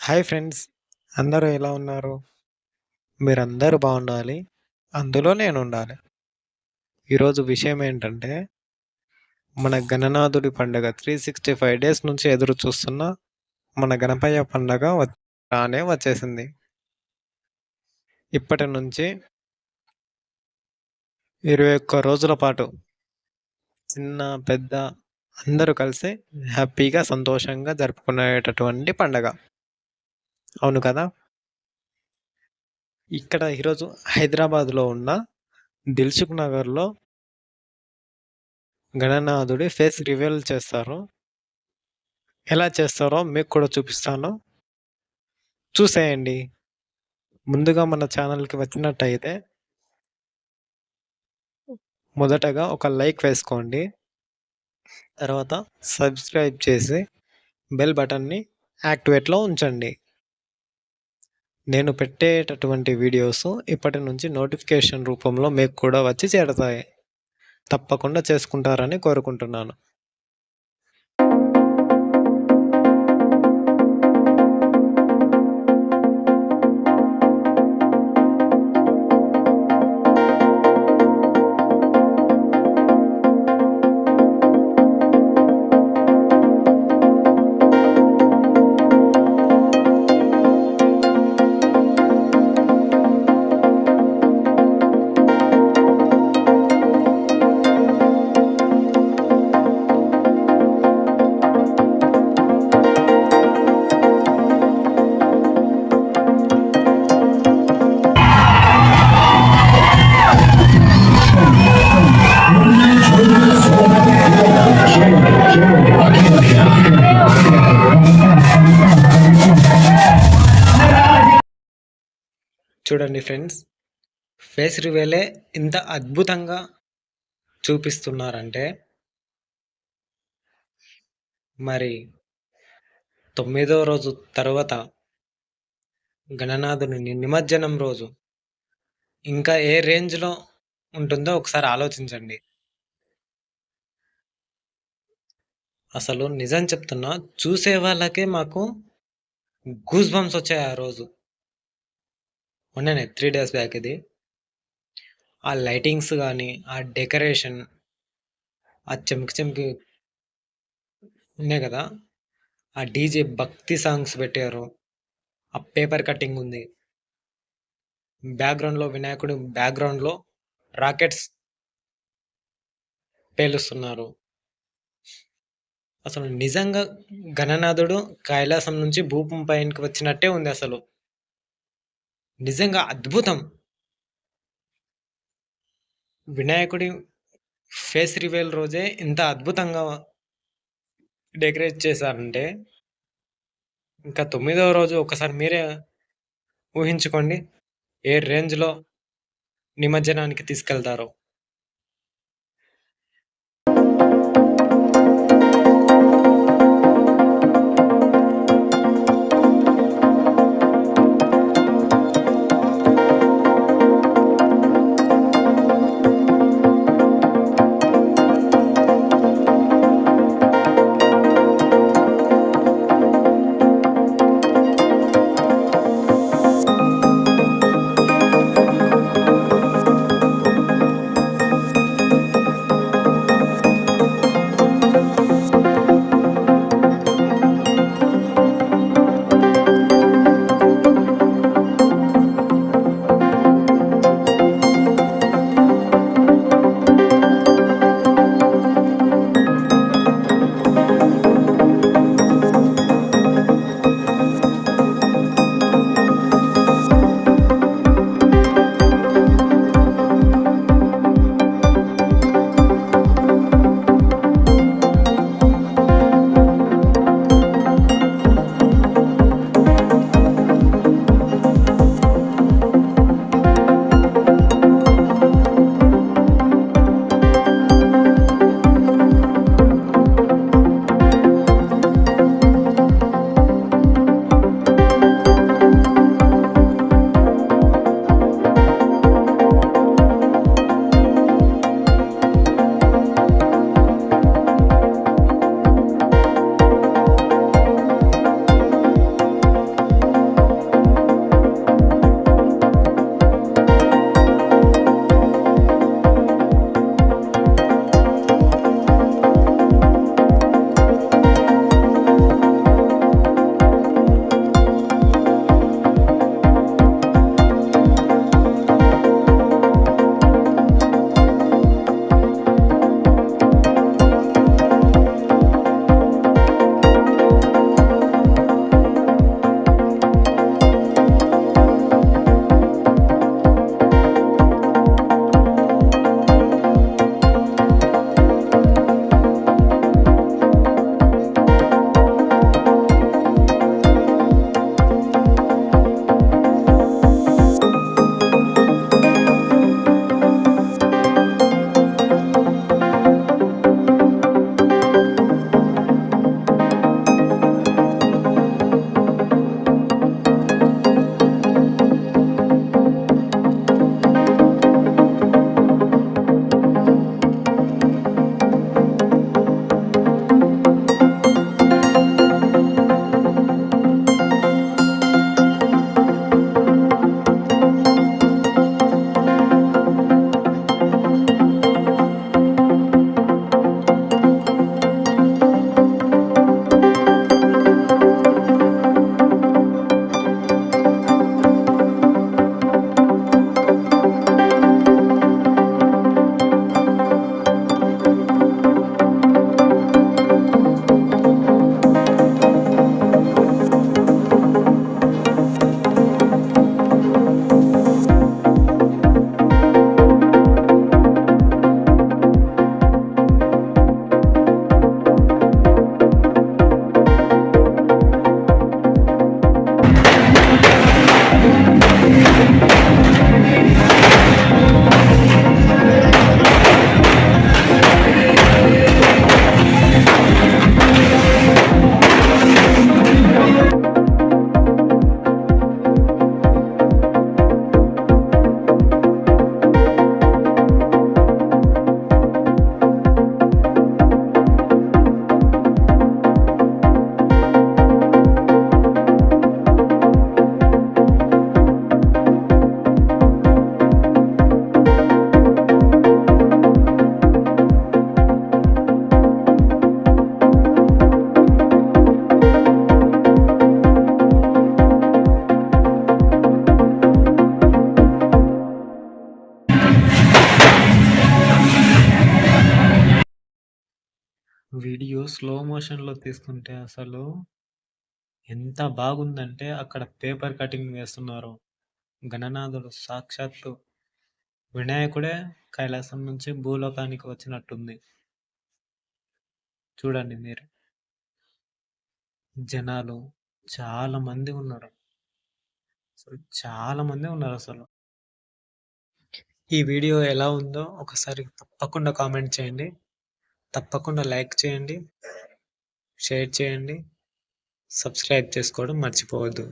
Hi friends. అందరూ ఎలా ఉన్నారు? మీరందరూ బావుండాలి. అందులో నేనుండాలి. ఈరోజు విషయం ఏంటంటే, మన గణనాథుడి పండుగ 365 డేస్ నుంచి ఎదురు చూస్తున్న మన గణపయ్య పండగ రానే వచ్చేసింది. ఇప్పటి నుంచి 21 రోజుల పాటు చిన్న, పెద్ద అందరూ కలిసి హ్యాపీగా, సంతోషంగా జరుపుకునేటటువంటి పండగ. అవును కదా! ఇక్కడ ఈరోజు హైదరాబాద్‌లో ఉన్న దిల్సుఖ్ నగర్‌లో గణనాథుడి ఫేస్ రివీల్ చేస్తారు. ఎలా చేస్తారో మీకు కూడా చూపిస్తాను. చూసేయండి. ముందుగా మన ఛానల్‌కి వచ్చినట్టయితే మొదటగా ఒక లైక్ వేసుకోండి. తర్వాత సబ్స్క్రైబ్ చేసి బెల్ బటన్‌ని యాక్టివేట్‌లో ఉంచండి. నేను పెట్టేటటువంటి వీడియోస్ ఇప్పటి నుంచి నోటిఫికేషన్ రూపంలో మీకు కూడా వచ్చి చేరతాయి. తప్పకుండా చేసుకుంటారని కోరుకుంటున్నాను. చూడండి ఫ్రెండ్స్, ఫేస్ రివీలే ఇంత అద్భుతంగా చూపిస్తున్నారంటే మరి 9వ రోజు తరువాత గణనాథుని నిమజ్జనం రోజు ఇంకా ఏ రేంజ్‌లో ఉంటుందో ఒకసారి ఆలోచించండి. అసలు నిజం చెప్తున్నా, చూసే వాళ్ళకే మాకు గూస్ బంప్స్ వచ్చాయి ఆ రోజు. మొన్ననే 3 డేస్ బ్యాక్ ఇది. ఆ లైటింగ్స్ గానీ, ఆ డెకరేషన్, ఆ చెమ్కి చెమ్కి ఉన్నాయి కదా! ఆ డీజే భక్తి సాంగ్స్ పెట్టారు. ఆ పేపర్ కటింగ్ ఉంది. వినాయకుడి బ్యాక్‌గ్రౌండ్‌లో రాకెట్స్ పేలుస్తున్నారు. అసలు నిజంగా గణనాథుడు కైలాసం నుంచి భూమి పైనకి వచ్చినట్టే ఉంది అసలు. నిజంగా అద్భుతం. వినాయకుడి ఫేస్ రివీల్ రోజే ఇంత అద్భుతంగా డెకరేట్ చేశారంటే, ఇంకా 9వ రోజు ఒకసారి మీరే ఊహించుకోండి. ఏ రేంజ్‌లో నిమజ్జనానికి తీసుకెళ్తారో. స్లో మోషన్‌లో తీస్తుంటే అసలు ఎంత బాగుందంటే అక్కడ పేపర్ కటింగ్ వేస్తున్నారు. గణనాథుడు సాక్షాత్తు వినాయకుడే కైలాసం నుంచి భూలోకానికి వచ్చినట్టుంది. చూడండి మీరు. జనాలు చాలా మంది ఉన్నారు. చాలా మంది ఉన్నారసలు. ఈ వీడియో ఎలా ఉందో ఒకసారి తప్పకుండా కామెంట్ చేయండి. తప్పకుండా లైక్ చేయండి. షేర్ చేయండి. సబ్స్క్రైబ్ చేసుకోవడం మర్చిపోవద్దు.